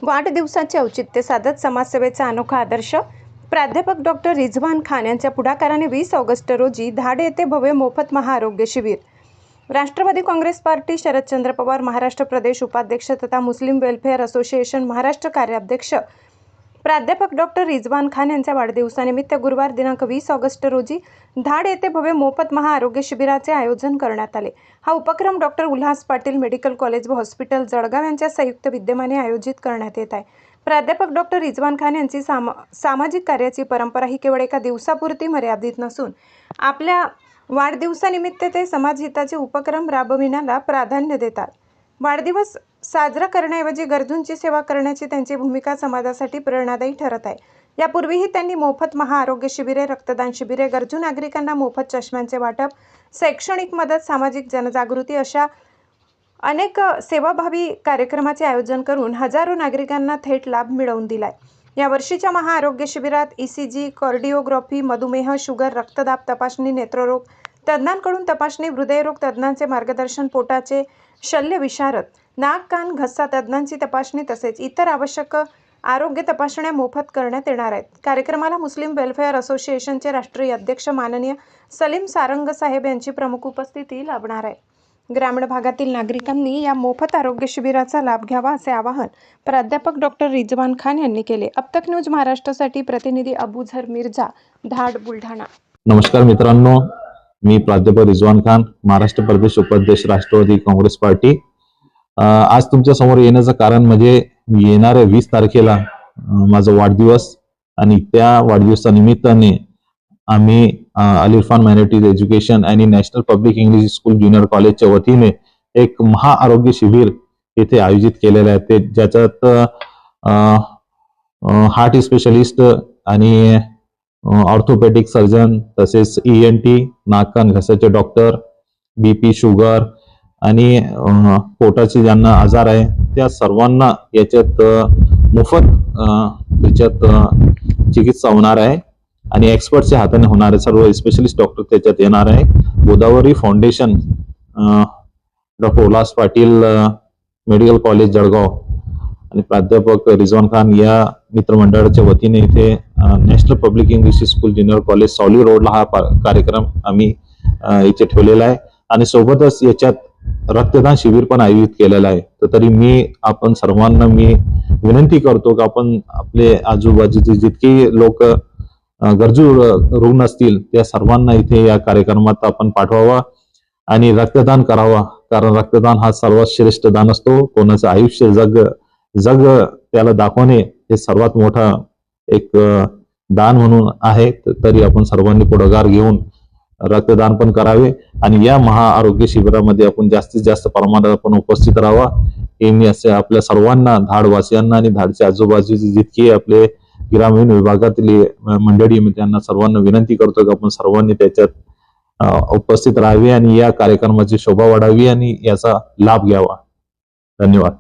वाढदिवसाचे औचित्य साधत समाजसेवेचा अनोखा आदर्श प्राध्यापक डॉक्टर रिझवान खान यांच्या पुढाकाराने 20 ऑगस्ट रोजी धाड येथे भव्य मोफत महाआरोग्य शिबिर. राष्ट्रवादी काँग्रेस पार्टी, शरदचंद्र पवार महाराष्ट्र प्रदेश उपाध्यक्ष तथा मुस्लिम वेलफेअर असोसिएशन महाराष्ट्र कार्याध्यक्ष प्राध्यापक डॉक्टर रिझवान खान यांच्या वाढदिवसानिमित्त गुरुवार दिनांक 20 ऑगस्ट रोजी धाड येथे भव्य मोफत महाआरोग्य शिबिराचे आयोजन करण्यात आले. हा उपक्रम doctor Ulhas Patil medical college व हॉस्पिटल जळगाव यांच्या संयुक्त विद्यमाने आयोजित करण्यात येत आहे. प्राध्यापक डॉक्टर रिझवान खान यांची सामाजिक कार्याची परंपरा ही केवळ एका दिवसापुरती मर्यादित नसून आपल्या वाढदिवसानिमित्त ते समाजहिताचे उपक्रम राबविण्याला प्राधान्य देतात. वाढदिवस साजरा करण्याऐवजी गरजूंची सेवा करण्याची त्यांची भूमिका समाजासाठी प्रेरणादायी ठरत आहे. यापूर्वीही त्यांनी मोफत महाआरोग्य शिबिरे, रक्तदान शिबिरे, गरजू नागरिकांना मोफत चष्म्यांचे वाटप, शैक्षणिक मदत, सामाजिक जनजागृती अशा अनेक सेवाभावी कार्यक्रमाचे आयोजन करून हजारो नागरिकांना थेट लाभ मिळवून दिलाय. या वर्षीच्या महाआरोग्य शिबिरात ECG, कार्डिओग्राफी, मधुमेह, शुगर, रक्तदाब तपासणी, नेत्ररोग तज्ज्ञांकडून तपासणी, हृदयरोग तज्ज्ञांचे मार्गदर्शन, पोटाचे शल्य विशारद, नाक, कान, घसा तज्ज्ञांची तपासणी तसेच इतर आवश्यक आरोग्य तपासण्या मोफत करण्यात येणार आहेत. कार्यक्रमाला मुस्लिम वेलफेअर असोसिएशनचे राष्ट्रीय अध्यक्ष माननीय सलीम सारंग साहेब यांची प्रमुख उपस्थिती लाभणार आहे. ग्रामीण भागातील नागरिकांनी या मोफत आरोग्य शिबिराचा लाभ घ्यावा असे आवाहन प्राध्यापक डॉक्टर रिझवान खान यांनी केले. अबतक न्यूज महाराष्ट्रासाठी प्रतिनिधी अबूझर मिर्झा, धाड, बुलढाणा. नमस्कार मित्रांनो, मी प्राध्यापक रिझवान खान, महाराष्ट्र प्रदेश उपाध्यक्ष, राष्ट्रवादी काँग्रेस पार्टी. आज तुमच्या समोर येण्याचं कारण म्हणजे येणाऱ्या 20 तारखेला माझा वाढदिवस आणि त्या वाढदिवसानिमित्ताने आम्ही अली इरफान मायनॉरिटीज एज्युकेशन आणि national public English school junior कॉलेजच्या वतीने एक महाआरोग्य शिबिर येथे आयोजित केलेलं आहे. ते ज्याच्यात हार्ट स्पेशलिस्ट आणि ऑर्थोपेडिक सर्जन तसेच ENT, नाक कान घशाचे डॉक्टर, BP, शुगर आणि पोटाचे ज्यांना आजार आहे त्या सर्वांना याच्यात मोफत त्याच्यात चिकित्सा होणार आहे आणि एक्सपर्टच्या हाताने होणार आहे. सर्व स्पेशलिस्ट डॉक्टर त्याच्यात येणार आहे. Godavari foundation, doctor Ulhas Patil medical college Jalgaon आणि प्राध्यापक रिझवान खान या मित्रमंडळाच्या वतीने इथे national public English school junior college सावली रोडला हा कार्यक्रम आम्ही इथे ठेवलेला आहे आणि सोबतच याच्यात रक्तदान शिबिर पण आयोजित केलेलं आहे. तर तरी आपण सर्वांना विनंती करतो की आपण आपले आजूबाजूचे जितके लोक गरजू रुग्ण असतील त्या सर्वांना इथे या कार्यक्रमात आपण पाठवावा आणि रक्तदान करावा. कारण रक्तदान हा सर्वात श्रेष्ठ दान असतो. कोणाचं आयुष्य जग त्याला दाखवणे हे सर्वात मोठा एक दान म्हणून आहे. तरी आपण सर्वांनी पुढाकार घेऊन रक्तदान पण करावे आणि या महाआरोग्य शिबिरामध्ये आपण जास्तीत जास्त प्रमाणात आपण उपस्थित राहावा हे मी असे आपल्या सर्वांना, धाडवासियांना आणि धाडच्या आजूबाजूचे जितके आपले ग्रामीण विभागातील मंडळी त्यांना सर्वांना विनंती करतो की आपण सर्वांनी त्याच्यात उपस्थित राहावे आणि या कार्यक्रमाची शोभा वाढावी आणि याचा लाभ घ्यावा. धन्यवाद.